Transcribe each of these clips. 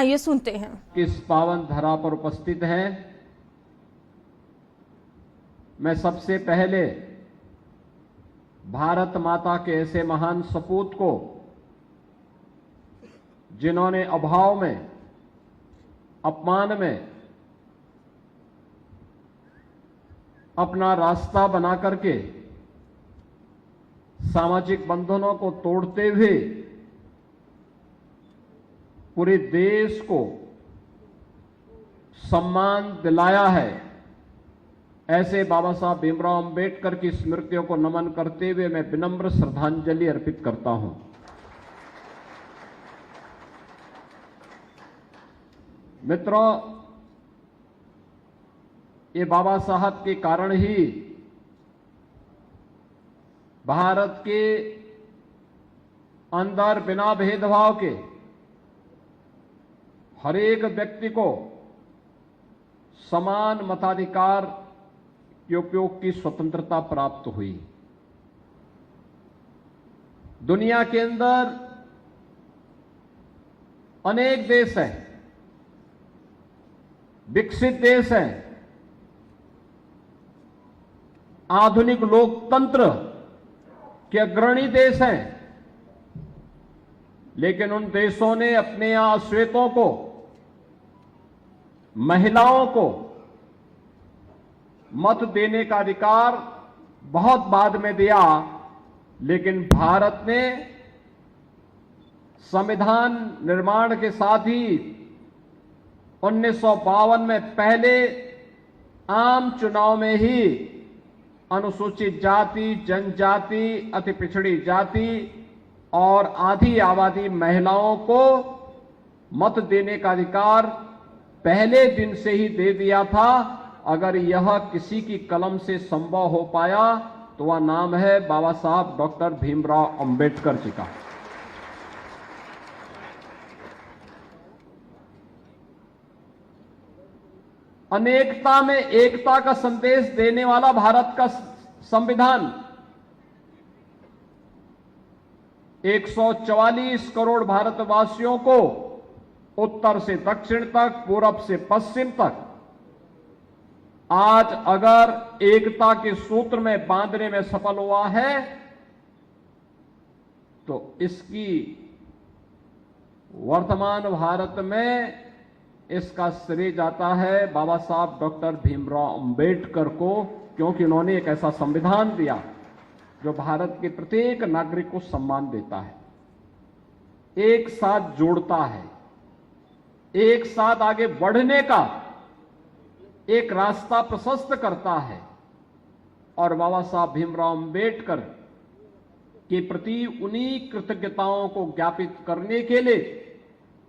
आइए सुनते हैं। किस पावन धरा पर उपस्थित हैं। मैं सबसे पहले भारत माता के ऐसे महान सपूत को, जिन्होंने अभाव में, अपमान में अपना रास्ता बना करके सामाजिक बंधनों को तोड़ते हुए पूरे देश को सम्मान दिलाया है, ऐसे बाबा साहब भीमराव अंबेडकर की स्मृतियों को नमन करते हुए मैं विनम्र श्रद्धांजलि अर्पित करता हूं। मित्रों, ये बाबा साहब के कारण ही भारत के अंदर बिना भेदभाव के हर एक व्यक्ति को समान मताधिकार के उपयोग की स्वतंत्रता प्राप्त हुई। दुनिया के अंदर अनेक देश हैं, विकसित देश हैं, आधुनिक लोकतंत्र के अग्रणी देश हैं, लेकिन उन देशों ने अपने यहां श्वेतों को, महिलाओं को मत देने का अधिकार बहुत बाद में दिया। लेकिन भारत ने संविधान निर्माण के साथ ही 1952 में पहले आम चुनाव में ही अनुसूचित जाति, जनजाति, अति पिछड़ी जाति और आधी आबादी महिलाओं को मत देने का अधिकार पहले दिन से ही दे दिया था। अगर यह किसी की कलम से संभव हो पाया तो वह नाम है बाबा साहब डॉक्टर भीमराव अंबेडकर जी का। अनेकता में एकता का संदेश देने वाला भारत का संविधान 144 करोड़ भारतवासियों को उत्तर से दक्षिण तक, पूरब से पश्चिम तक आज अगर एकता के सूत्र में बांधने में सफल हुआ है तो इसकी वर्तमान भारत में इसका श्रेय जाता है बाबा साहब डॉक्टर भीमराव अंबेडकर को, क्योंकि उन्होंने एक ऐसा संविधान दिया जो भारत के प्रत्येक नागरिक को सम्मान देता है, एक साथ जोड़ता है, एक साथ आगे बढ़ने का एक रास्ता प्रशस्त करता है। और बाबा साहब भीमराव अंबेडकर के प्रति उन्हीं कृतज्ञताओं को ज्ञापित करने के लिए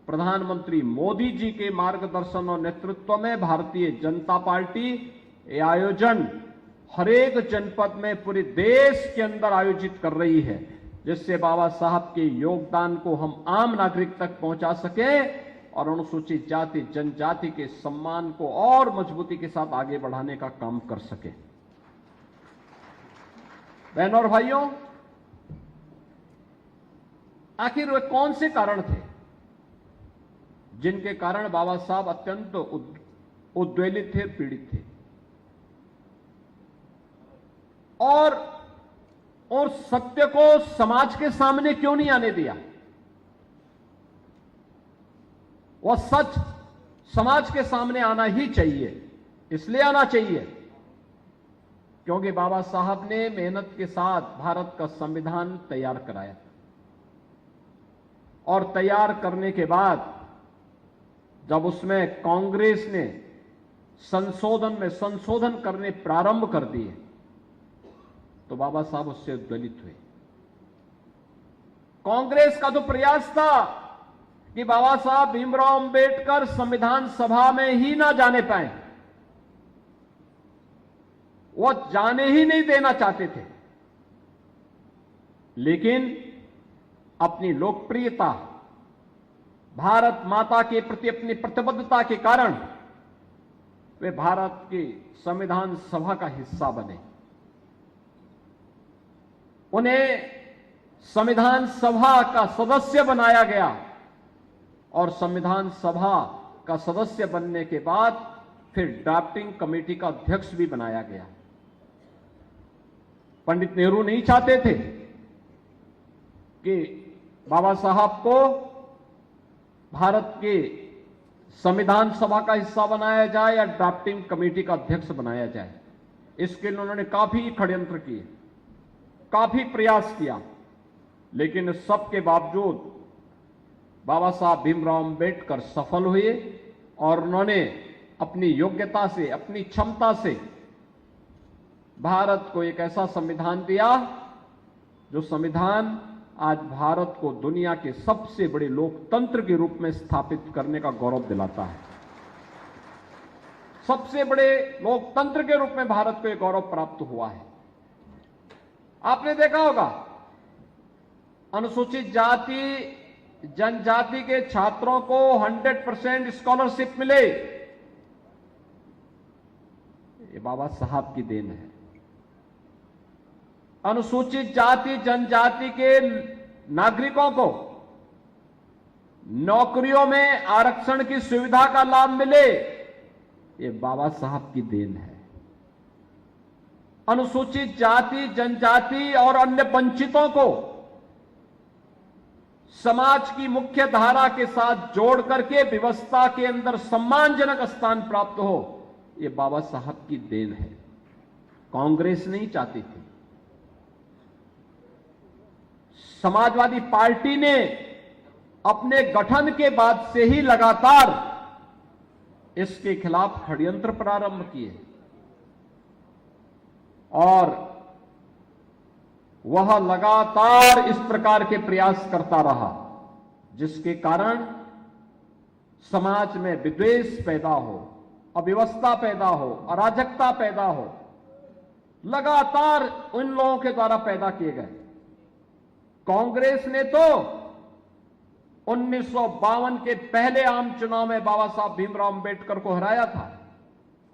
प्रधानमंत्री मोदी जी के मार्गदर्शन और नेतृत्व में भारतीय जनता पार्टी ये आयोजन हर एक जनपद में पूरे देश के अंदर आयोजित कर रही है, जिससे बाबा साहब के योगदान को हम आम नागरिक तक पहुंचा सके और अनुसूचित जाति, जनजाति के सम्मान को और मजबूती के साथ आगे बढ़ाने का काम कर सके। बहनों और भाइयों, आखिर वे कौन से कारण थे जिनके कारण बाबा साहब अत्यंत उद्वेलित थे, पीड़ित थे और सत्य को समाज के सामने क्यों नहीं आने दिया? वह सच समाज के सामने आना ही चाहिए, इसलिए आना चाहिए क्योंकि बाबा साहब ने मेहनत के साथ भारत का संविधान तैयार कराया और तैयार करने के बाद जब उसमें कांग्रेस ने संशोधन करने प्रारंभ कर दिए तो बाबा साहब उससे उद्वेलित हुए। कांग्रेस का तो प्रयास था कि बाबा साहब भीमराव अंबेडकर संविधान सभा में ही ना जाने पाए, वो जाने ही नहीं देना चाहते थे, लेकिन अपनी लोकप्रियता, भारत माता के प्रति अपनी प्रतिबद्धता के कारण वे भारत की संविधान सभा का हिस्सा बने। उन्हें संविधान सभा का सदस्य बनाया गया और संविधान सभा का सदस्य बनने के बाद फिर ड्राफ्टिंग कमेटी का अध्यक्ष भी बनाया गया। पंडित नेहरू नहीं चाहते थे कि बाबा साहब को भारत के संविधान सभा का हिस्सा बनाया जाए या ड्राफ्टिंग कमेटी का अध्यक्ष बनाया जाए। इसके लिए उन्होंने काफी षड्यंत्र किए, काफी प्रयास किया, लेकिन सबके बावजूद बाबा साहब भीमराव अंबेडकर सफल हुए और उन्होंने अपनी योग्यता से, अपनी क्षमता से भारत को एक ऐसा संविधान दिया जो संविधान आज भारत को दुनिया के सबसे बड़े लोकतंत्र के रूप में स्थापित करने का गौरव दिलाता है। सबसे बड़े लोकतंत्र के रूप में भारत को यह गौरव प्राप्त हुआ है। आपने देखा होगा अनुसूचित जाति जनजाति के छात्रों को 100% स्कॉलरशिप मिले, ये बाबा साहब की देन है। अनुसूचित जाति जनजाति के नागरिकों को नौकरियों में आरक्षण की सुविधा का लाभ मिले, ये बाबा साहब की देन है। अनुसूचित जाति जनजाति और अन्य वंचितों को समाज की मुख्य धारा के साथ जोड़ करके व्यवस्था के अंदर सम्मानजनक स्थान प्राप्त हो, ये बाबा साहब की देन है। कांग्रेस नहीं चाहती थी। समाजवादी पार्टी ने अपने गठन के बाद से ही लगातार इसके खिलाफ षड्यंत्र प्रारंभ किए और वह लगातार इस प्रकार के प्रयास करता रहा, जिसके कारण समाज में विद्वेष पैदा हो, अव्यवस्था पैदा हो, अराजकता पैदा हो, लगातार उन लोगों के द्वारा पैदा किए गए। कांग्रेस ने तो 1952 के पहले आम चुनाव में बाबा साहब भीमराव अंबेडकर को हराया था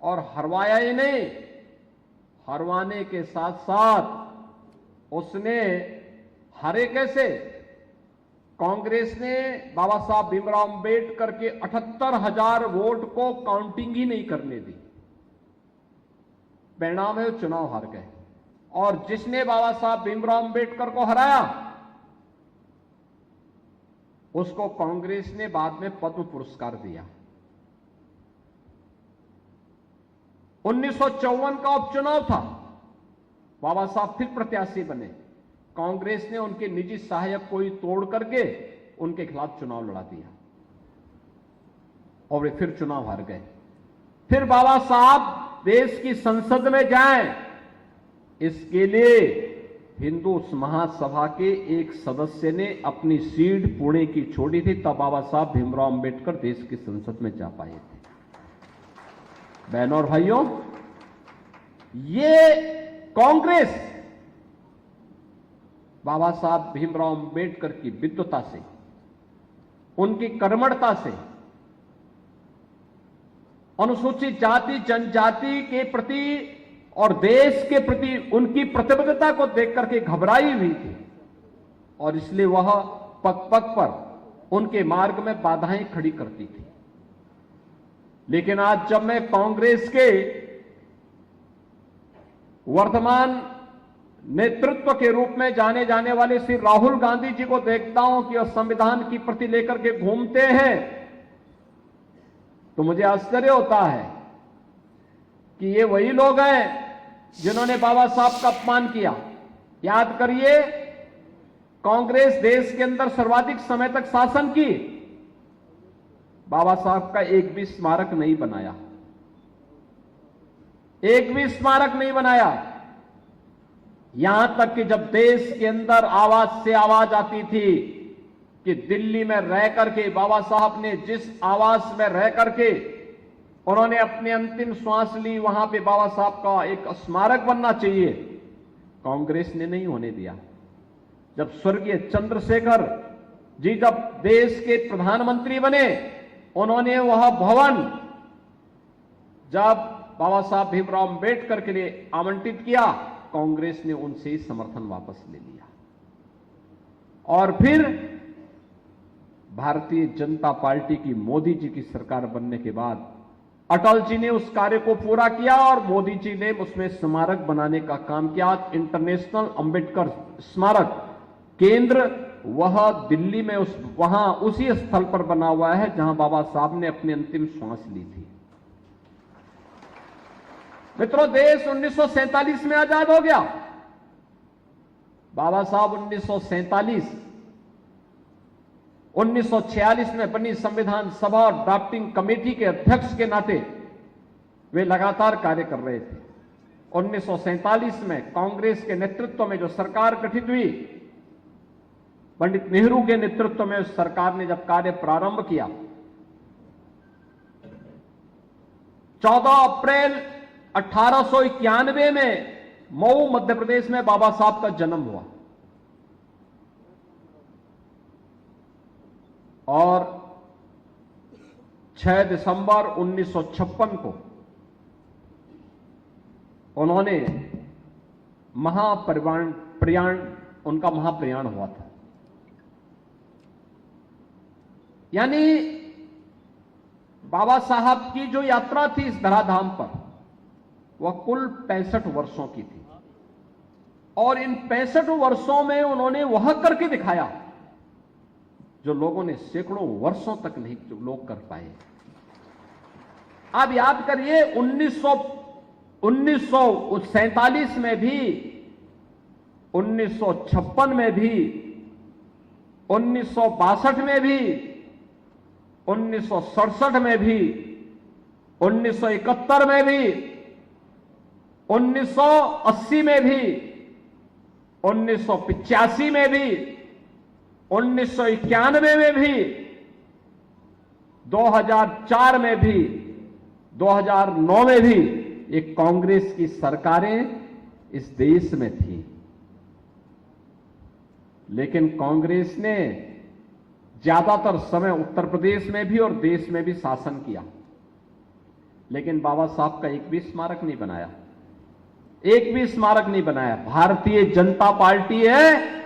और हरवाया ही नहीं, हरवाने के साथ साथ उसने हारे कैसे? कांग्रेस ने बाबा साहब भीमराव अंबेडकर के 78,000 वोट को काउंटिंग ही नहीं करने दी। परिणाम है चुनाव हार गए और जिसने बाबा साहब भीमराव अंबेडकर को हराया उसको कांग्रेस ने बाद में पद्म पुरस्कार दिया। 1954 का उपचुनाव था, बाबा साहब फिर प्रत्याशी बने। कांग्रेस ने उनके निजी सहायक को ही तोड़ करके उनके खिलाफ चुनाव लड़ा दिया और वे फिर चुनाव हार गए। फिर बाबा साहब देश की संसद में जाएं, इसके लिए हिंदू महासभा के एक सदस्य ने अपनी सीट पुणे की छोड़ी थी, तब बाबा साहब भीमराव अंबेडकर देश की संसद में जा पाए थे। बहनों और भाइयों, ये कांग्रेस बाबा साहब भीमराव अंबेडकर की विद्वता से, उनकी कर्मठता से, अनुसूचित जाति जनजाति के प्रति और देश के प्रति उनकी प्रतिबद्धता को देख करके घबराई हुई थी और इसलिए वह पग पग पर उनके मार्ग में बाधाएं खड़ी करती थी। लेकिन आज जब मैं कांग्रेस के वर्तमान नेतृत्व के रूप में जाने जाने वाले श्री राहुल गांधी जी को देखता हूं कि वह संविधान की प्रति लेकर के घूमते हैं, तो मुझे आश्चर्य होता है कि ये वही लोग हैं जिन्होंने बाबा साहब का अपमान किया। याद करिए, कांग्रेस देश के अंदर सर्वाधिक समय तक शासन की, बाबा साहब का एक भी स्मारक नहीं बनाया, एक भी स्मारक नहीं बनाया। यहां तक कि जब देश के अंदर आवाज से आवाज आती थी कि दिल्ली में रह करके बाबा साहब ने जिस आवास में रह करके उन्होंने अपनी अंतिम श्वास ली, वहां पे बाबा साहब का एक स्मारक बनना चाहिए, कांग्रेस ने नहीं होने दिया। जब स्वर्गीय चंद्रशेखर जी जब देश के प्रधानमंत्री बने, उन्होंने वह भवन जब बाबा साहब भीमराव अंबेडकर के लिए आवंटित किया, कांग्रेस ने उनसे ही समर्थन वापस ले लिया और फिर भारतीय जनता पार्टी की मोदी जी की सरकार बनने के बाद अटल जी ने उस कार्य को पूरा किया और मोदी जी ने उसमें स्मारक बनाने का काम किया। इंटरनेशनल अंबेडकर स्मारक केंद्र वह दिल्ली में वहां उसी स्थल पर बना हुआ है जहां बाबा साहब ने अपनी अंतिम श्वास ली थी। मित्रों, देश 1947 में आजाद हो गया। बाबा साहब 1946 में बनी संविधान सभा और ड्राफ्टिंग कमेटी के अध्यक्ष के नाते वे लगातार कार्य कर रहे थे। 1947 में कांग्रेस के नेतृत्व में जो सरकार गठित हुई, पंडित नेहरू के नेतृत्व में उस सरकार ने जब कार्य प्रारंभ किया, 14 अप्रैल 1891 में मऊ मध्य प्रदेश में बाबा साहब का जन्म हुआ और 6 दिसंबर 1956 को उन्होंने उनका महाप्रयाण हुआ था। यानी बाबा साहब की जो यात्रा थी इस धराधाम पर, वह कुल 65 वर्षों की थी और इन 65 वर्षों में उन्होंने वह करके दिखाया जो लोगों ने सैकड़ों वर्षों तक नहीं लोग कर पाए। आप याद करिए, 1947 में भी, 1956 में भी, 1962 में भी, 1967 में भी, 1971 में भी, 1980 में भी, 1985 में भी, 1991 में भी, 2004 में भी, 2009 में भी ये कांग्रेस की सरकारें इस देश में थी। लेकिन कांग्रेस ने ज्यादातर समय उत्तर प्रदेश में भी और देश में भी शासन किया, लेकिन बाबा साहब का एक भी स्मारक नहीं बनाया, एक भी स्मारक नहीं बनाया। भारतीय जनता पार्टी है,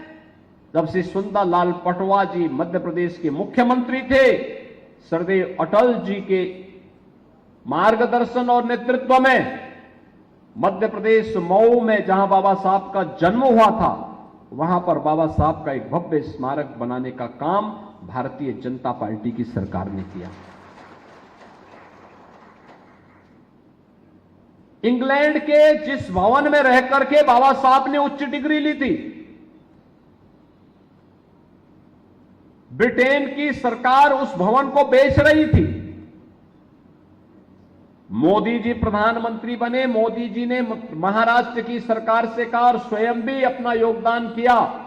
जब से सुंदर लाल पटवा जी मध्य प्रदेश के मुख्यमंत्री थे, श्रद्धेय अटल जी के मार्गदर्शन और नेतृत्व में मध्य प्रदेश मऊ में जहां बाबा साहब का जन्म हुआ था, वहां पर बाबा साहब का एक भव्य स्मारक बनाने का काम भारतीय जनता पार्टी की सरकार ने किया। इंग्लैंड के जिस भवन में रह करके बाबा साहब ने उच्च डिग्री ली थी, ब्रिटेन की सरकार उस भवन को बेच रही थी। मोदी जी प्रधानमंत्री बने, मोदी जी ने महाराष्ट्र की सरकार से कहा और स्वयं भी अपना योगदान किया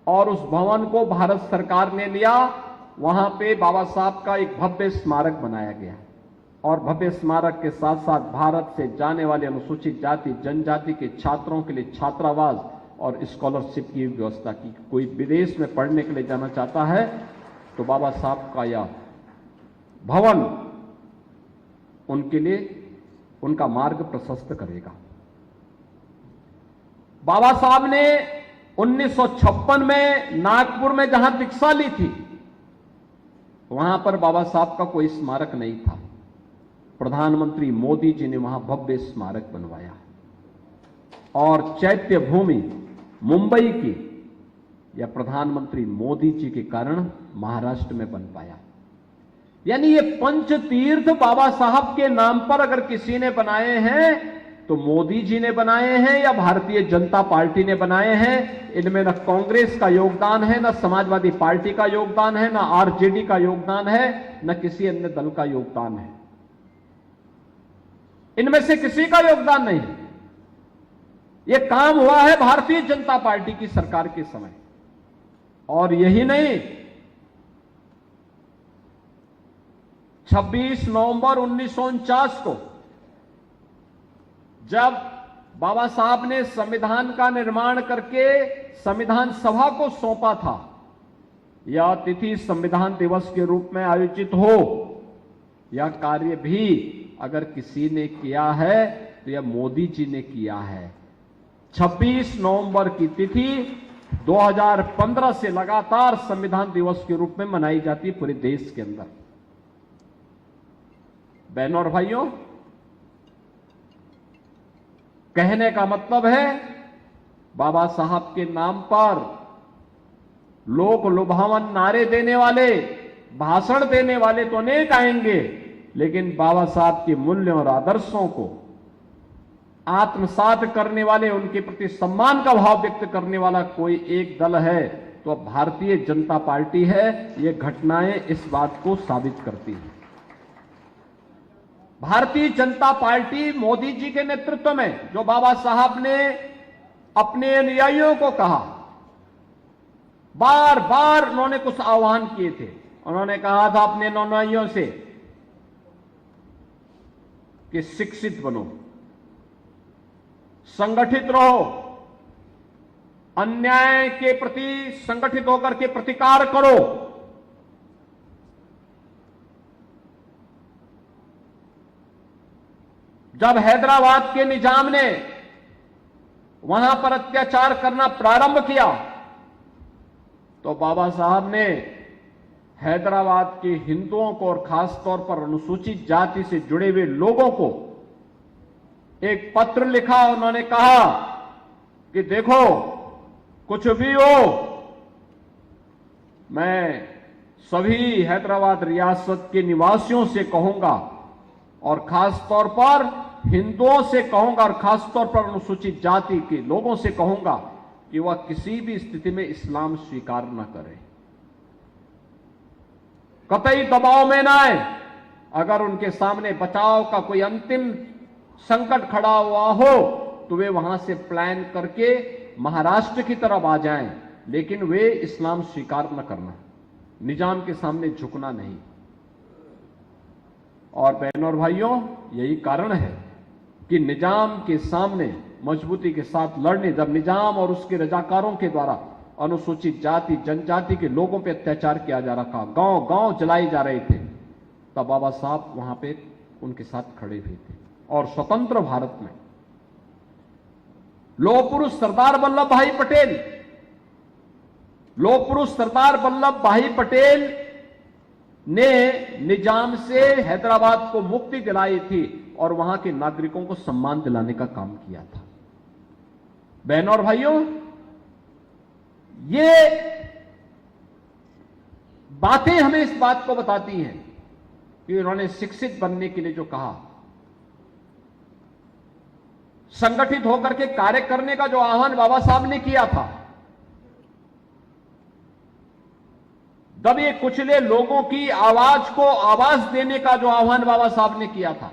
और उस भवन को भारत सरकार ने लिया। वहां पे बाबा साहब का एक भव्य स्मारक बनाया गया और भव्य स्मारक के साथ साथ भारत से जाने वाले अनुसूचित जाति जनजाति के छात्रों के लिए छात्रावास और स्कॉलरशिप की व्यवस्था की। कोई विदेश में पढ़ने के लिए जाना चाहता है तो बाबा साहब का यह भवन उनके लिए उनका मार्ग प्रशस्त करेगा। बाबा साहब ने 1956 में नागपुर में जहां दीक्षा ली थी, वहां पर बाबा साहब का कोई स्मारक नहीं था। प्रधानमंत्री मोदी जी ने वहां भव्य स्मारक बनवाया और चैत्य भूमि मुंबई की या प्रधानमंत्री मोदी जी के कारण महाराष्ट्र में बन पाया। यानी ये पंच तीर्थ बाबा साहब के नाम पर अगर किसी ने बनाए हैं तो मोदी जी ने बनाए हैं या भारतीय जनता पार्टी ने बनाए हैं। इनमें न कांग्रेस का योगदान है, न समाजवादी पार्टी का योगदान है, न आरजेडी का योगदान है, न किसी अन्य दल का योगदान है। इनमें से किसी का योगदान नहीं। यह काम हुआ है भारतीय जनता पार्टी की सरकार के समय। और यही नहीं, 26 नवंबर 1949 को जब बाबा साहब ने संविधान का निर्माण करके संविधान सभा को सौंपा था, यह तिथि संविधान दिवस के रूप में आयोजित हो, यह कार्य भी अगर किसी ने किया है तो यह मोदी जी ने किया है। 26 नवंबर की तिथि 2015 से लगातार संविधान दिवस के रूप में मनाई जाती है पूरे देश के अंदर। बहनों और भाइयों, कहने का मतलब है बाबा साहब के नाम पर लोक लुभावन नारे देने वाले, भाषण देने वाले तो अनेक आएंगे, लेकिन बाबा साहब के मूल्यों और आदर्शों को आत्मसात करने वाले, उनके प्रति सम्मान का भाव व्यक्त करने वाला कोई एक दल है तो भारतीय जनता पार्टी है। ये घटनाएं इस बात को साबित करती हैं। भारतीय जनता पार्टी मोदी जी के नेतृत्व में, जो बाबा साहब ने अपने अनुयायियों को कहा, बार बार उन्होंने कुछ आह्वान किए थे। उन्होंने कहा था अपने अनुयायियों से कि शिक्षित बनो, संगठित रहो, अन्याय के प्रति संगठित होकर के प्रतिकार करो। जब हैदराबाद के निजाम ने वहां पर अत्याचार करना प्रारंभ किया तो बाबा साहब ने हैदराबाद के हिंदुओं को और खासतौर पर अनुसूचित जाति से जुड़े हुए लोगों को एक पत्र लिखा। उन्होंने कहा कि देखो, कुछ भी हो, मैं सभी हैदराबाद रियासत के निवासियों से कहूंगा और खासतौर पर हिंदुओं से कहूंगा और खासतौर पर अनुसूचित जाति के लोगों से कहूंगा कि वह किसी भी स्थिति में इस्लाम स्वीकार न करें, कतई दबाव में ना आए। अगर उनके सामने बचाव का कोई अंतिम संकट खड़ा हुआ हो तो वे वहां से प्लान करके महाराष्ट्र की तरफ आ जाएं, लेकिन वे इस्लाम स्वीकार न करना, निजाम के सामने झुकना नहीं। और बहनों और भाइयों, यही कारण है कि निजाम के सामने मजबूती के साथ लड़ने, जब निजाम और उसके रजाकारों के द्वारा अनुसूचित जाति जनजाति के लोगों पर अत्याचार किया जा रहा था, गांव गांव जलाए जा रहे थे, तब बाबा साहब वहां पे उनके साथ खड़े हुए थे। और स्वतंत्र भारत में लोह पुरुष सरदार वल्लभ भाई पटेल, लोह पुरुष सरदार वल्लभ भाई पटेल ने निजाम से हैदराबाद को मुक्ति दिलाई थी और वहां के नागरिकों को सम्मान दिलाने का काम किया था। बहनों और भाइयों, ये बातें हमें इस बात को बताती हैं कि उन्होंने शिक्षित बनने के लिए जो कहा, संगठित होकर के कार्य करने का जो आह्वान बाबा साहब ने किया था, दबे कुचले लोगों की आवाज को आवाज देने का जो आह्वान बाबा साहब ने किया था,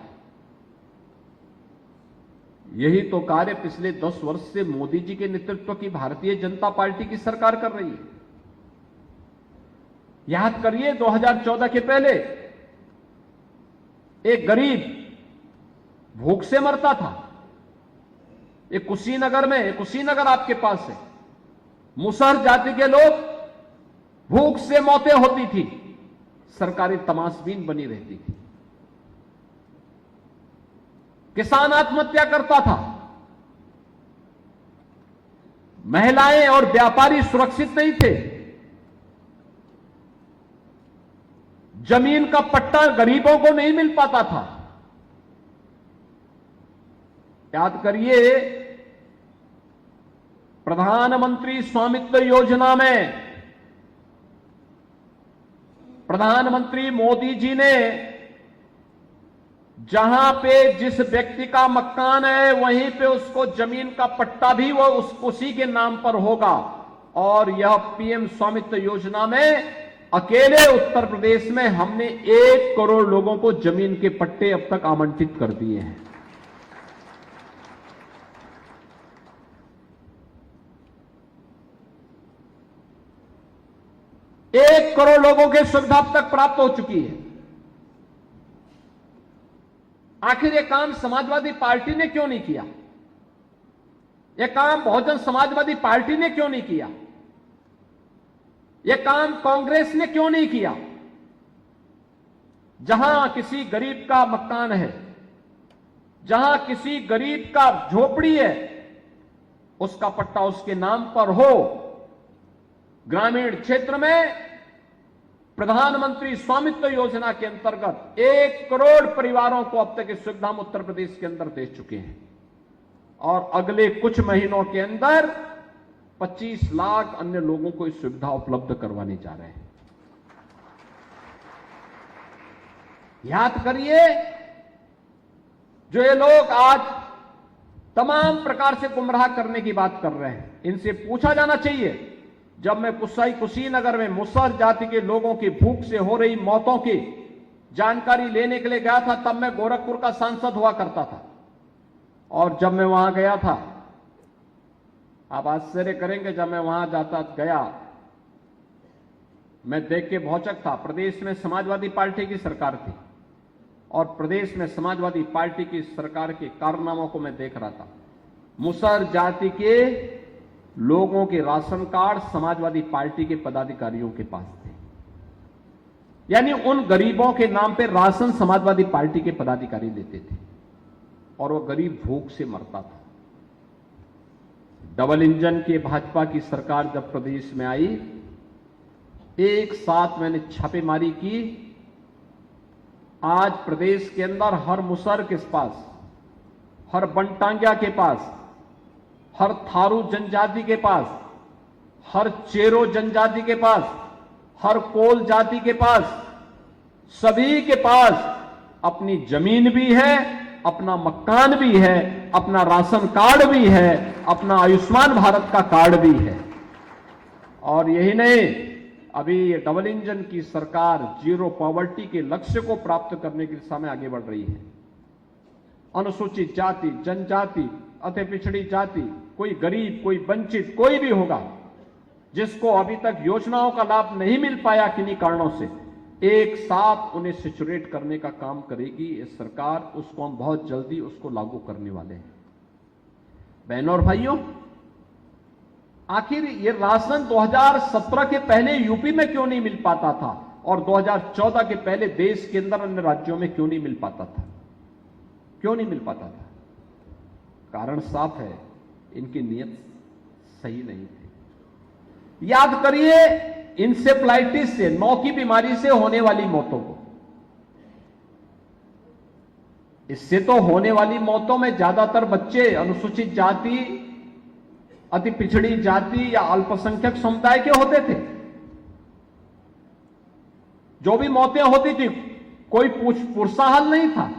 यही तो कार्य पिछले 10 वर्ष से मोदी जी के नेतृत्व की भारतीय जनता पार्टी की सरकार कर रही है। याद करिए, 2014 के पहले एक गरीब भूख से मरता था। एक कुशीनगर में, कुशीनगर आपके पास है, मुसहर जाति के लोग, भूख से मौतें होती थी, सरकारी तमाशबीन बनी रहती थी, किसान आत्महत्या करता था, महिलाएं और व्यापारी सुरक्षित नहीं थे, जमीन का पट्टा गरीबों को नहीं मिल पाता था। याद करिए, प्रधानमंत्री स्वामित्व योजना में प्रधानमंत्री मोदी जी ने जहां पे जिस व्यक्ति का मकान है वहीं पे उसको जमीन का पट्टा भी वो उसी के नाम पर होगा। और यह पीएम स्वामित्व योजना में अकेले उत्तर प्रदेश में हमने 1 करोड़ लोगों को जमीन के पट्टे अब तक आवंटित कर दिए हैं। एक करोड़ लोगों की सुविधा अब तक प्राप्त हो चुकी है। आखिर यह काम समाजवादी पार्टी ने क्यों नहीं किया? यह काम बहुजन समाजवादी पार्टी ने क्यों नहीं किया? यह काम कांग्रेस ने क्यों नहीं किया? जहां किसी गरीब का मकान है, जहां किसी गरीब का झोपड़ी है, उसका पट्टा उसके नाम पर हो, ग्रामीण क्षेत्र में प्रधानमंत्री स्वामित्व योजना के अंतर्गत 1 करोड़ परिवारों को अब तक इस सुविधा हम उत्तर प्रदेश के अंदर दे चुके हैं और अगले कुछ महीनों के अंदर 25 लाख अन्य लोगों को इस सुविधा उपलब्ध करवाने जा रहे हैं। याद करिए, जो ये लोग आज तमाम प्रकार से गुमराह करने की बात कर रहे हैं, इनसे पूछा जाना चाहिए। जब मैं कुशीनगर में मुसहर जाति के लोगों की भूख से हो रही मौतों की जानकारी लेने के लिए गया था, तब मैं गोरखपुर का सांसद हुआ करता था और जब मैं वहां गया था, आप आश्चर्य करेंगे, जब मैं वहां गया मैं देख के भौचक था। प्रदेश में समाजवादी पार्टी की सरकार थी और प्रदेश में समाजवादी पार्टी की सरकार के कारनामों को मैं देख रहा था। मुसहर जाति के लोगों के राशन कार्ड समाजवादी पार्टी के पदाधिकारियों के पास थे, यानी उन गरीबों के नाम पे राशन समाजवादी पार्टी के पदाधिकारी देते थे और वो गरीब भूख से मरता था। डबल इंजन की भाजपा की सरकार जब प्रदेश में आई, एक साथ मैंने छापेमारी की। आज प्रदेश के अंदर हर मुसहर के पास, हर बनटांगिया के पास, हर थारू जनजाति के पास, हर चेरो जनजाति के पास, हर कोल जाति के पास, सभी के पास अपनी जमीन भी है, अपना मकान भी है, अपना राशन कार्ड भी है, अपना आयुष्मान भारत का कार्ड भी है। और यही नहीं, अभी ये डबल इंजन की सरकार जीरो पॉवर्टी के लक्ष्य को प्राप्त करने की दिशा में आगे बढ़ रही है। अनुसूचित जाति, जनजाति, अति पिछड़ी जाति, कोई गरीब, कोई वंचित, कोई भी होगा जिसको अभी तक योजनाओं का लाभ नहीं मिल पाया किन्हीं कारणों से, एक साथ उन्हें सिचुरेट करने का काम करेगी ये सरकार। उसको हम बहुत जल्दी उसको लागू करने वाले हैं। बहनों और भाइयों, आखिर ये राशन 2017 के पहले यूपी में क्यों नहीं मिल पाता था और 2014 के पहले देश के अंदर अन्य राज्यों में क्यों नहीं मिल पाता था? क्यों नहीं मिल पाता था? कारण साफ है, इनकी नीयत सही नहीं थी। याद करिए, इंसेफ्लाइटिस से, नौ की बीमारी से होने वाली मौतों को, इससे तो होने वाली मौतों में ज्यादातर बच्चे अनुसूचित जाति, अति पिछड़ी जाति या अल्पसंख्यक समुदाय के होते थे। जो भी मौतें होती थी, कोई पुरसाहाल नहीं था।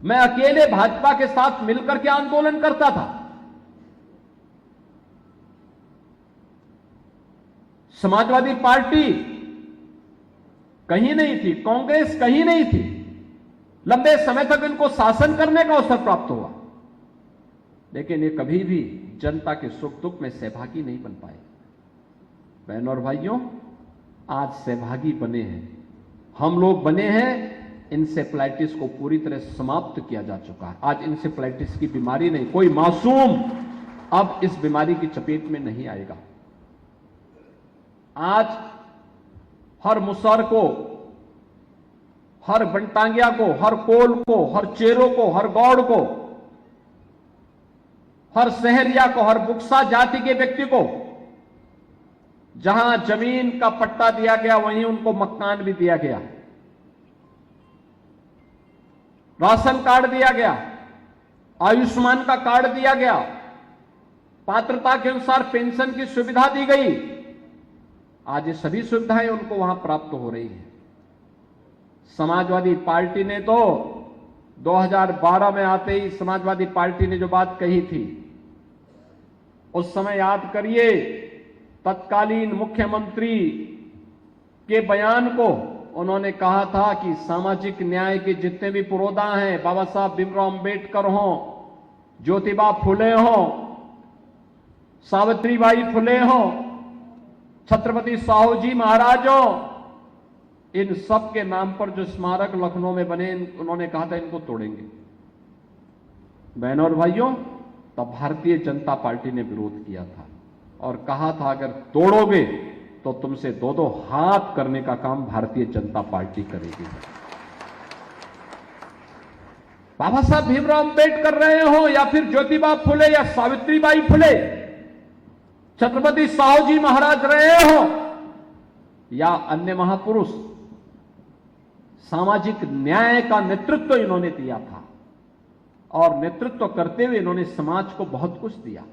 मैं अकेले भाजपा के साथ मिलकर के आंदोलन करता था। समाजवादी पार्टी कहीं नहीं थी, कांग्रेस कहीं नहीं थी। लंबे समय तक इनको शासन करने का अवसर प्राप्त हुआ, लेकिन ये कभी भी जनता के सुख दुख में सहभागी नहीं बन पाए। बहनों और भाइयों, आज सहभागी बने हैं, हम लोग बने हैं। इंसेफ्लाइटिस को पूरी तरह समाप्त किया जा चुका है। आज इंसेफ्लाइटिस की बीमारी नहीं, कोई मासूम अब इस बीमारी की चपेट में नहीं आएगा। आज हर मुसहर को, हर बनटांगिया को, हर कोल को, हर चेरो को, हर गौड़ को, हर सहरिया को, हर बुक्सा जाति के व्यक्ति को जहां जमीन का पट्टा दिया गया, वहीं उनको मकान भी दिया गया, राशन कार्ड दिया गया, आयुष्मान का कार्ड दिया गया, पात्रता के अनुसार पेंशन की सुविधा दी गई। आज ये सभी सुविधाएं उनको वहां प्राप्त हो रही है। समाजवादी पार्टी ने तो 2012 में आते ही समाजवादी पार्टी ने जो बात कही थी, उस समय याद करिए, तत्कालीन मुख्यमंत्री के बयान को उन्होंने कहा था कि सामाजिक न्याय के जितने भी पुरोधा हैं, बाबा साहब भीमराव अंबेडकर हों, ज्योतिबा फुले हों, सावित्रीबाई फुले हों, छत्रपति साहू जी महाराज हों, इन सब के नाम पर जो स्मारक लखनऊ में बने, उन्होंने कहा था इनको तोड़ेंगे। बहनों और भाइयों, तब भारतीय जनता पार्टी ने विरोध किया था और कहा था अगर तोड़ोगे तो तुमसे दो दो हाथ करने का काम भारतीय जनता पार्टी करेगी। बाबा साहब भीमराव अंबेडकर रहे हो या फिर ज्योतिबा फुले या सावित्रीबाई फुले, छत्रपति साहू जी महाराज रहे हो या अन्य महापुरुष, सामाजिक न्याय का नेतृत्व इन्होंने दिया था और नेतृत्व करते हुए इन्होंने समाज को बहुत कुछ दिया,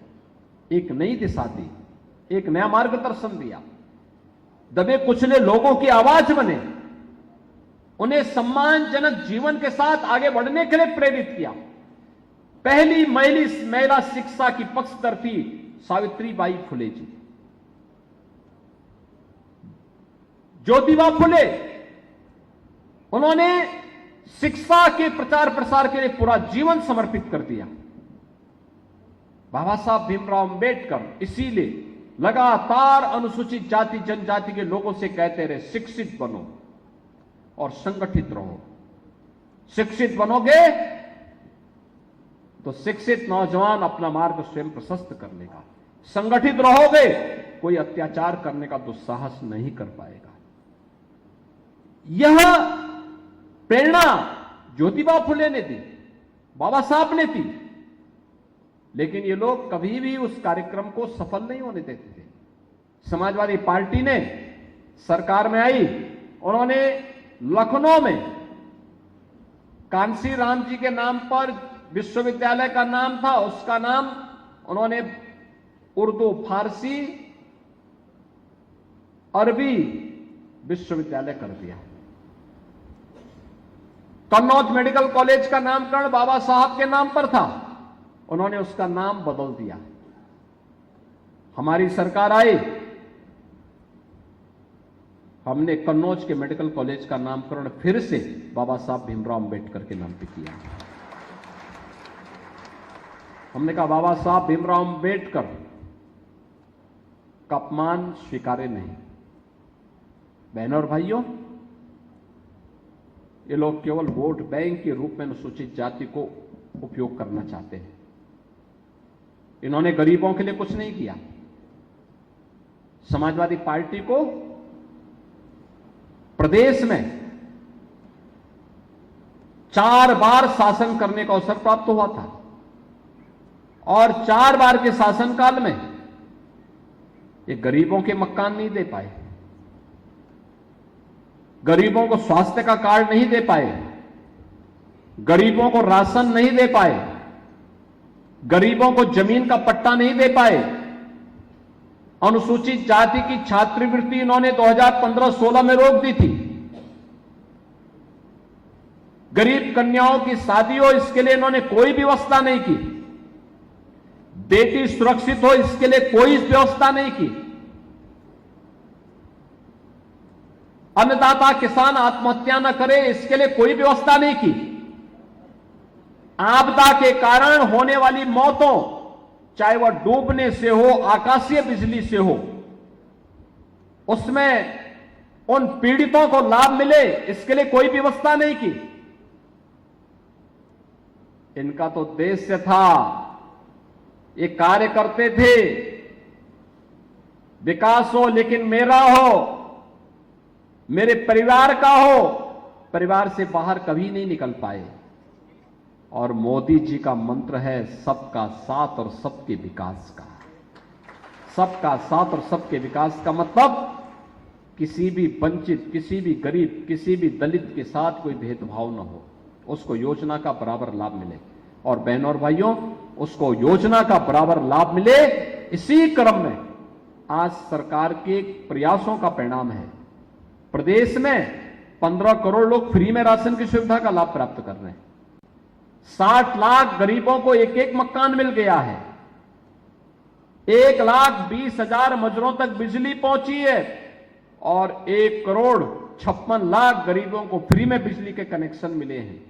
एक नई दिशा दी, एक नया मार्गदर्शन दिया, दबे कुचले लोगों की आवाज बने, उन्हें सम्मानजनक जीवन के साथ आगे बढ़ने के लिए प्रेरित किया। पहली महिला शिक्षा की पक्षधर सावित्रीबाई फुले जी। ज्योतिबा फुले, उन्होंने शिक्षा के प्रचार प्रसार के लिए पूरा जीवन समर्पित कर दिया। बाबा साहब भीमराव अंबेडकर इसीलिए लगातार अनुसूचित जाति जनजाति के लोगों से कहते रहे, शिक्षित बनो और संगठित रहो। शिक्षित बनोगे तो शिक्षित नौजवान अपना मार्ग स्वयं प्रशस्त कर लेगा, संगठित रहोगे कोई अत्याचार करने का दुस्साहस नहीं कर पाएगा। यह प्रेरणा ज्योतिबा फुले ने दी, बाबा साहब ने दी, लेकिन ये लोग कभी भी उस कार्यक्रम को सफल नहीं होने देते थे। समाजवादी पार्टी ने सरकार में आई, उन्होंने लखनऊ में कांसी राम जी के नाम पर विश्वविद्यालय का नाम था, उसका नाम उन्होंने उर्दू फारसी अरबी विश्वविद्यालय कर दिया। कन्नौज मेडिकल कॉलेज का नामकरण बाबा साहब के नाम पर था, उन्होंने उसका नाम बदल दिया। हमारी सरकार आई, हमने कन्नौज के मेडिकल कॉलेज का नामकरण फिर से बाबा साहब भीमराव अंबेडकर के नाम पे किया। हमने कहा बाबा साहब भीमराव अंबेडकर का अपमान स्वीकार्य नहीं। बहनों और भाइयों, ये लोग केवल वोट बैंक के रूप में अनुसूचित जाति को उपयोग करना चाहते हैं। इन्होंने गरीबों के लिए कुछ नहीं किया। समाजवादी पार्टी को प्रदेश में 4 बार शासन करने का अवसर प्राप्त हुआ था और 4 बार के शासनकाल में ये गरीबों के मकान नहीं दे पाए, गरीबों को स्वास्थ्य का कार्ड नहीं दे पाए, गरीबों को राशन नहीं दे पाए, गरीबों को जमीन का पट्टा नहीं दे पाए। अनुसूचित जाति की छात्रवृत्ति इन्होंने 2015-16 में रोक दी थी। गरीब कन्याओं की शादी हो इसके लिए इन्होंने कोई व्यवस्था नहीं की। बेटी सुरक्षित हो इसके लिए कोई व्यवस्था नहीं की। अन्नदाता किसान आत्महत्या न करे इसके लिए कोई व्यवस्था नहीं की। आपदा के कारण होने वाली मौतों, चाहे वह डूबने से हो, आकाशीय बिजली से हो, उसमें उन पीड़ितों को लाभ मिले इसके लिए कोई व्यवस्था नहीं की। इनका तो उद्देश्य था, ये कार्य करते थे, विकास हो लेकिन मेरा हो, मेरे परिवार का हो, परिवार से बाहर कभी नहीं निकल पाए। और मोदी जी का मंत्र है सबका साथ और सबके विकास का। सबका साथ और सबके विकास का मतलब किसी भी वंचित, किसी भी गरीब, किसी भी दलित के साथ कोई भेदभाव न हो, उसको योजना का बराबर लाभ मिले। और बहनों और भाइयों, उसको योजना का बराबर लाभ मिले, इसी क्रम में आज सरकार के प्रयासों का परिणाम है। प्रदेश में 15 करोड़ लोग फ्री में राशन की सुविधा का लाभ प्राप्त कर रहे हैं। 60 लाख गरीबों को एक एक मकान मिल गया है। 1,20,000 मजरों तक बिजली पहुंची है और 1,56,00,000 गरीबों को फ्री में बिजली के कनेक्शन मिले हैं।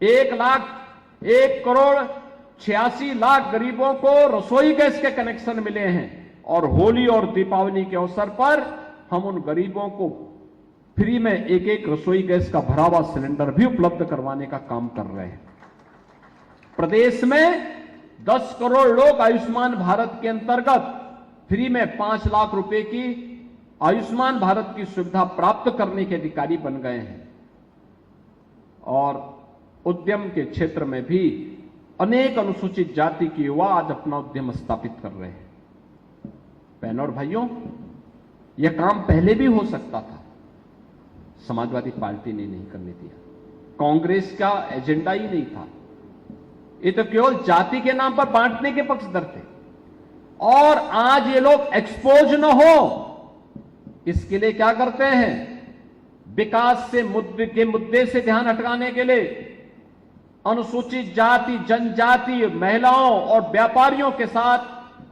1,86,00,000 गरीबों को रसोई गैस के कनेक्शन मिले हैं। और होली और दीपावली के अवसर पर हम उन गरीबों को फ्री में एक एक रसोई गैस का भरा हुआ सिलेंडर भी उपलब्ध करवाने का काम कर रहे हैं। प्रदेश में 10 करोड़ लोग आयुष्मान भारत के अंतर्गत फ्री में 5 लाख रुपए की आयुष्मान भारत की सुविधा प्राप्त करने के अधिकारी बन गए हैं। और उद्यम के क्षेत्र में भी अनेक अनुसूचित जाति के युवा आज अपना उद्यम स्थापित कर रहे हैं। बहनों और भाइयों, यह काम पहले भी हो सकता था, समाजवादी पार्टी ने नहीं करने दिया। कांग्रेस का एजेंडा ही नहीं था, ये तो केवल जाति के नाम पर बांटने के पक्षधर थे। और आज ये लोग एक्सपोज न हो इसके लिए क्या करते हैं, विकास से मुद्दे से ध्यान हटकाने के लिए अनुसूचित जाति, जनजाति, महिलाओं और व्यापारियों के साथ,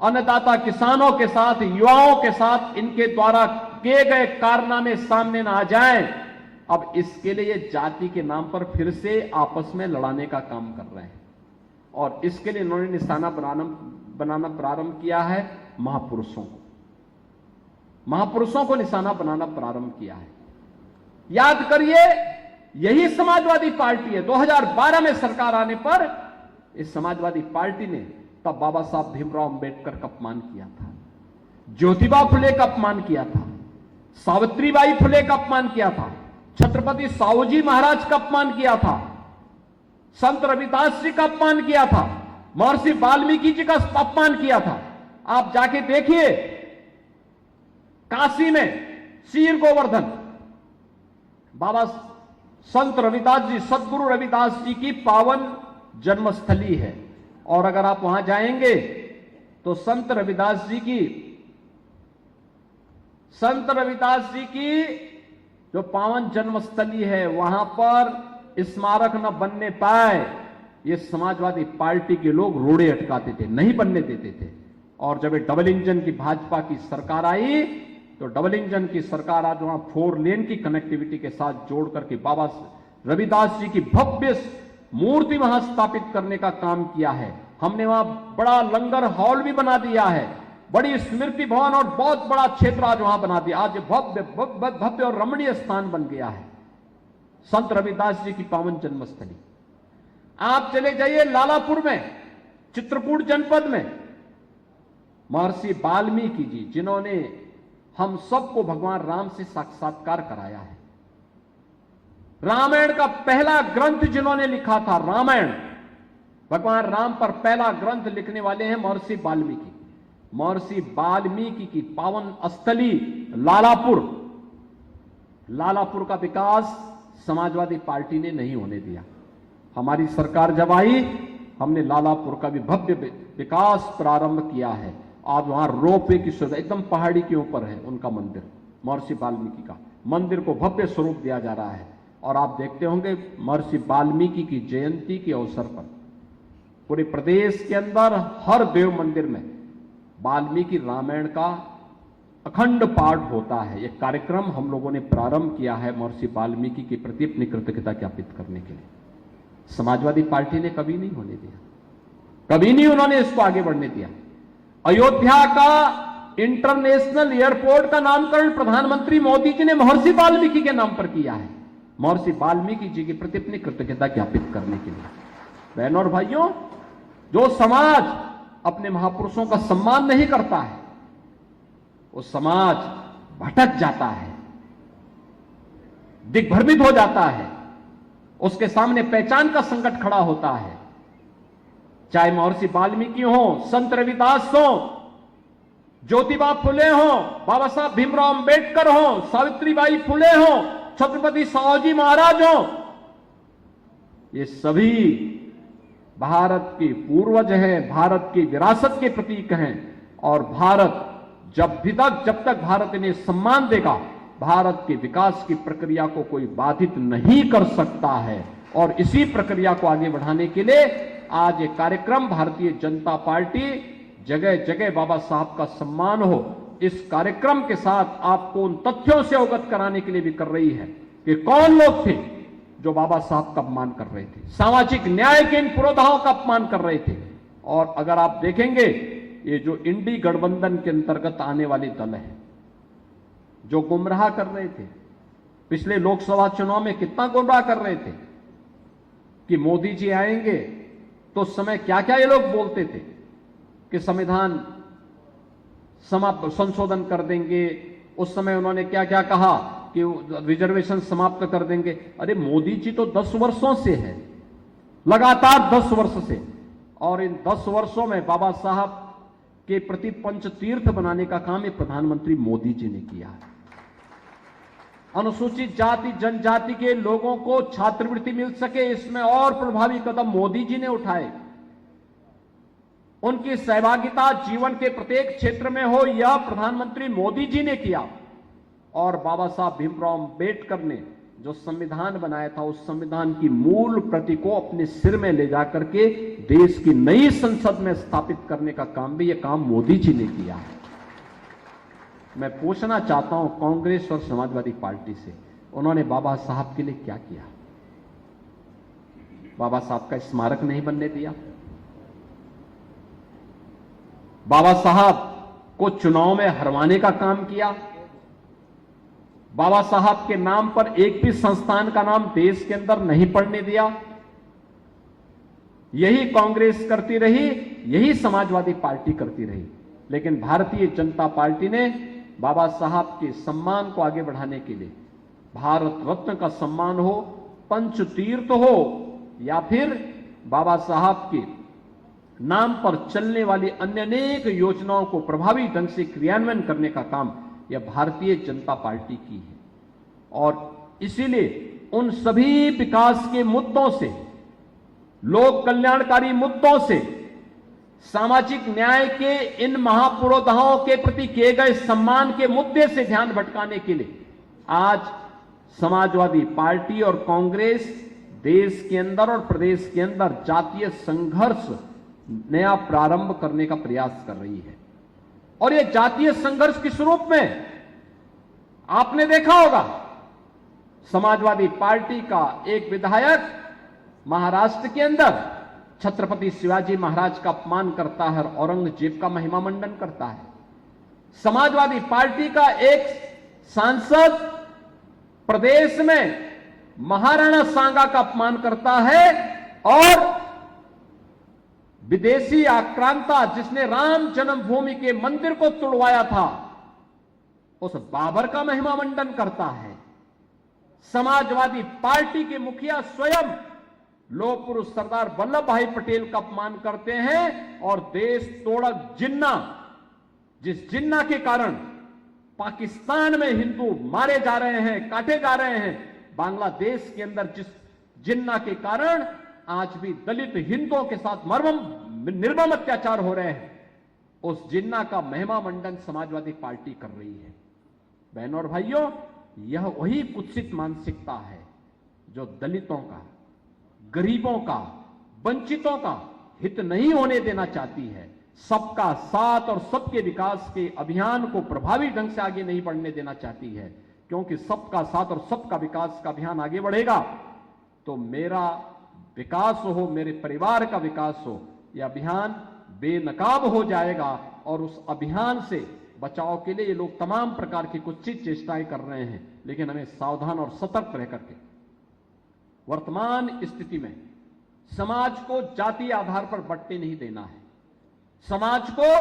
अन्नदाता किसानों के साथ, युवाओं के साथ इनके द्वारा किए गए कारनामे सामने ना आ जाएं। अब इसके लिए ये जाति के नाम पर फिर से आपस में लड़ाने का काम कर रहे हैं और इसके लिए इन्होंने निशाना बनाना प्रारंभ किया है महापुरुषों को निशाना बनाना प्रारंभ किया है। याद करिए, यही समाजवादी पार्टी है 2012 में सरकार आने पर इस समाजवादी पार्टी ने तब बाबा साहब भीमराव अंबेडकर का अपमान किया था, ज्योतिबा फुले का अपमान किया था, सावित्रीबाई फुले का अपमान किया था, छत्रपति साहूजी महाराज का अपमान किया था, संत रविदास जी का अपमान किया था, महर्षि वाल्मीकि जी का अपमान किया था। आप जाके देखिए, काशी में शीर गोवर्धन बाबा संत रविदास जी, सदगुरु रविदास जी की पावन जन्मस्थली है। और अगर आप वहां जाएंगे तो संत रविदास जी की जो पावन जन्मस्थली है वहां पर स्मारक न बनने पाए, ये समाजवादी पार्टी के लोग रोड़े अटकाते थे, नहीं बनने देते थे। और जब ये डबल इंजन की भाजपा की सरकार आई तो डबल इंजन की सरकार आज वहां 4 लेन की कनेक्टिविटी के साथ जोड़ करके बाबा रविदास जी की भव्य मूर्ति वहां स्थापित करने का काम किया है। हमने वहां बड़ा लंगर हॉल भी बना दिया है, बड़ी स्मृति भवन और बहुत बड़ा क्षेत्र आज वहां बना दिया। आज भव्य और रमणीय स्थान बन गया है संत रविदास जी की पावन जन्मस्थली। आप चले जाइए लालापुर में, चित्रकूट जनपद में, महर्षि वाल्मीकि जी जिन्होंने हम सबको भगवान राम से साक्षात्कार कराया है, रामायण का पहला ग्रंथ जिन्होंने लिखा था, रामायण भगवान राम पर पहला ग्रंथ लिखने वाले हैं महर्षि वाल्मीकि। महर्षि वाल्मीकि की पावन स्थली लालापुर का विकास समाजवादी पार्टी ने नहीं होने दिया। हमारी सरकार जब आई, हमने लालापुर का भी भव्य विकास प्रारंभ किया है। आज वहां रोपवे की सुविधा, एकदम पहाड़ी के ऊपर है उनका मंदिर, महर्षि वाल्मीकि का मंदिर को भव्य स्वरूप दिया जा रहा है। और आप देखते होंगे महर्षि वाल्मीकि की जयंती के अवसर पर पूरे प्रदेश के अंदर हर देव मंदिर में वाल्मीकि रामायण का अखंड पाठ होता है। यह कार्यक्रम हम लोगों ने प्रारंभ किया है महर्षि वाल्मीकि के प्रति अपनी कृतज्ञता ज्ञापित करने के लिए। समाजवादी पार्टी ने कभी नहीं होने दिया, कभी नहीं उन्होंने इसको आगे बढ़ने दिया। अयोध्या का इंटरनेशनल एयरपोर्ट का नामकरण प्रधानमंत्री मोदी जी ने महर्षि वाल्मीकि के नाम पर किया है, महर्षि वाल्मीकि जी के प्रति अपनी कृतज्ञता ज्ञापित करने के लिए। बहनों और भाइयों, जो समाज अपने महापुरुषों का सम्मान नहीं करता है वो समाज भटक जाता है, दिग्भ्रमित हो जाता है, उसके सामने पहचान का संकट खड़ा होता है। चाहे महर्षि वाल्मीकि हो, संत रविदास हो, ज्योतिबा फुले हो, बाबा साहब भीमराव अंबेडकर हो, सावित्रीबाई फुले हो, छत्रपति साहूजी महाराज हो, ये सभी भारत के पूर्वज हैं, भारत की विरासत के प्रतीक हैं। और भारत जब तक भारत इन्हें सम्मान देगा, भारत के विकास की प्रक्रिया को कोई बाधित नहीं कर सकता है। और इसी प्रक्रिया को आगे बढ़ाने के लिए आज ये कार्यक्रम भारतीय जनता पार्टी जगह जगह बाबा साहब का सम्मान हो, इस कार्यक्रम के साथ आपको उन तथ्यों से अवगत कराने के लिए भी कर रही है कि कौन लोग थे जो बाबा साहब का अपमान कर रहे थे, सामाजिक न्याय के इन पुरोधाओं का अपमान कर रहे थे। और अगर आप देखेंगे, ये जो इंडी गठबंधन के अंतर्गत आने वाले दल है जो गुमराह कर रहे थे, पिछले लोकसभा चुनाव में कितना गुमराह कर रहे थे कि मोदी जी आएंगे तो उस समय क्या क्या ये लोग बोलते थे कि संविधान संशोधन कर देंगे। उस समय उन्होंने क्या क्या कहा कि रिजर्वेशन समाप्त कर देंगे। अरे मोदी जी तो 10 वर्षों से है, लगातार 10 वर्ष से, और इन 10 वर्षों में बाबा साहब के प्रति पंचतीर्थ बनाने का काम ये प्रधानमंत्री मोदी जी ने किया है। अनुसूचित जाति जनजाति के लोगों को छात्रवृत्ति मिल सके, इसमें और प्रभावी कदम मोदी जी ने उठाए। उनकी सहभागिता जीवन के प्रत्येक क्षेत्र में हो, यह प्रधानमंत्री मोदी जी ने किया। और बाबा साहब भीमराव अंबेडकर ने जो संविधान बनाया था, उस संविधान की मूल प्रति को अपने सिर में ले जाकर के देश की नई संसद में स्थापित करने का काम भी, यह काम मोदी जी ने किया है। मैं पूछना चाहता हूं कांग्रेस और समाजवादी पार्टी से, उन्होंने बाबा साहब के लिए क्या किया? बाबा साहब का स्मारक नहीं बनने दिया, बाबा साहब को चुनाव में हरवाने का काम किया, बाबा साहब के नाम पर एक भी संस्थान का नाम देश के अंदर नहीं पड़ने दिया। यही कांग्रेस करती रही, यही समाजवादी पार्टी करती रही। लेकिन भारतीय जनता पार्टी ने बाबा साहब के सम्मान को आगे बढ़ाने के लिए भारत रत्न का सम्मान हो, पंचतीर्थ हो, या फिर बाबा साहब के नाम पर चलने वाली अन्य अनेक योजनाओं को प्रभावी ढंग से क्रियान्वयन करने का काम यह भारतीय जनता पार्टी की है। और इसीलिए उन सभी विकास के मुद्दों से, लोक कल्याणकारी मुद्दों से, सामाजिक न्याय के इन महापुरोधाओं के प्रति किए गए सम्मान के मुद्दे से ध्यान भटकाने के लिए आज समाजवादी पार्टी और कांग्रेस देश के अंदर और प्रदेश के अंदर जातीय संघर्ष नया प्रारंभ करने का प्रयास कर रही है। और यह जातीय संघर्ष किस रूप में? आपने देखा होगा, समाजवादी पार्टी का एक विधायक महाराष्ट्र के अंदर छत्रपति शिवाजी महाराज का अपमान करता है और औरंगजेब का महिमा मंडन करता है। समाजवादी पार्टी का एक सांसद प्रदेश में महाराणा सांगा का अपमान करता है और विदेशी आक्रांता जिसने राम जन्मभूमि के मंदिर को तुड़वाया था, उस बाबर का महिमा मंडन करता है। समाजवादी पार्टी के मुखिया स्वयं लौह पुरुष सरदार वल्लभ भाई पटेल का अपमान करते हैं और देश तोड़क जिन्ना, जिस जिन्ना के कारण पाकिस्तान में हिंदू मारे जा रहे हैं, काटे जा रहे हैं, बांग्लादेश के अंदर जिस जिन्ना के कारण आज भी दलित हिंदुओं के साथ निर्मम अत्याचार हो रहे हैं, उस जिन्ना का महिमा मंडन समाजवादी पार्टी कर रही है। बहनों और भाइयों, यह वही कुत्सित मानसिकता है जो दलितों का, गरीबों का, वंचितों का हित नहीं होने देना चाहती है। सबका साथ और सबके विकास के अभियान को प्रभावी ढंग से आगे नहीं बढ़ने देना चाहती है, क्योंकि सबका साथ और सबका विकास का अभियान आगे बढ़ेगा तो मेरा विकास हो, मेरे परिवार का विकास हो, यह अभियान बेनकाब हो जाएगा। और उस अभियान से बचाव के लिए ये लोग तमाम प्रकार की कुत्सित चेष्टाएं कर रहे हैं, लेकिन हमें सावधान और सतर्क रह करके वर्तमान स्थिति में समाज को जातीय आधार पर बंटने नहीं देना है। समाज को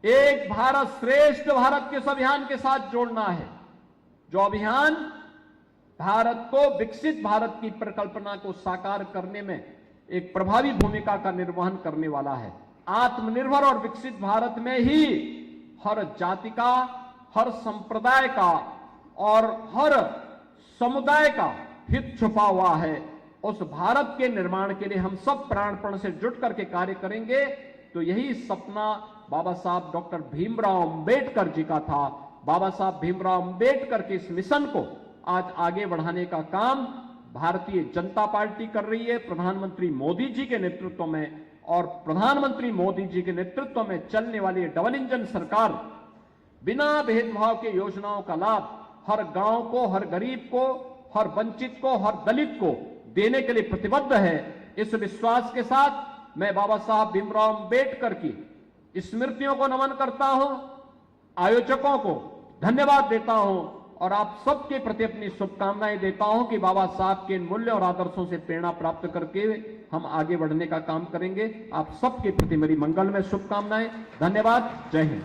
एक भारत श्रेष्ठ भारत के इस अभियान के साथ जोड़ना है, जो अभियान भारत को विकसित भारत की परिकल्पना को साकार करने में एक प्रभावी भूमिका का निर्वहन करने वाला है। आत्मनिर्भर और विकसित भारत में ही हर जाति का, हर संप्रदाय का और हर समुदाय का हित छुपा हुआ है। उस भारत के निर्माण के लिए हम सब प्राणपण से जुट करके कार्य करेंगे तो यही सपना बाबा साहब डॉक्टर भीमराव अंबेडकर जी का था। बाबा साहब भीमराव अंबेडकर के इस मिशन को आज आगे बढ़ाने का काम भारतीय जनता पार्टी कर रही है, प्रधानमंत्री मोदी जी के नेतृत्व में। और प्रधानमंत्री मोदी जी के नेतृत्व में चलने वाली डबल इंजन सरकार बिना भेदभाव के योजनाओं का लाभ हर गांव को, हर गरीब को, हर वंचित को, हर दलित को देने के लिए प्रतिबद्ध है। इस विश्वास के साथ मैं बाबा साहब भीमराव अंबेडकर की स्मृतियों को नमन करता हूं, आयोजकों को धन्यवाद देता हूं और आप सबके प्रति अपनी शुभकामनाएं देता हूं कि बाबा साहब के मूल्य और आदर्शों से प्रेरणा प्राप्त करके हम आगे बढ़ने का काम करेंगे। आप सबके प्रति मेरी मंगलमय शुभकामनाएं। धन्यवाद। जय हिंद।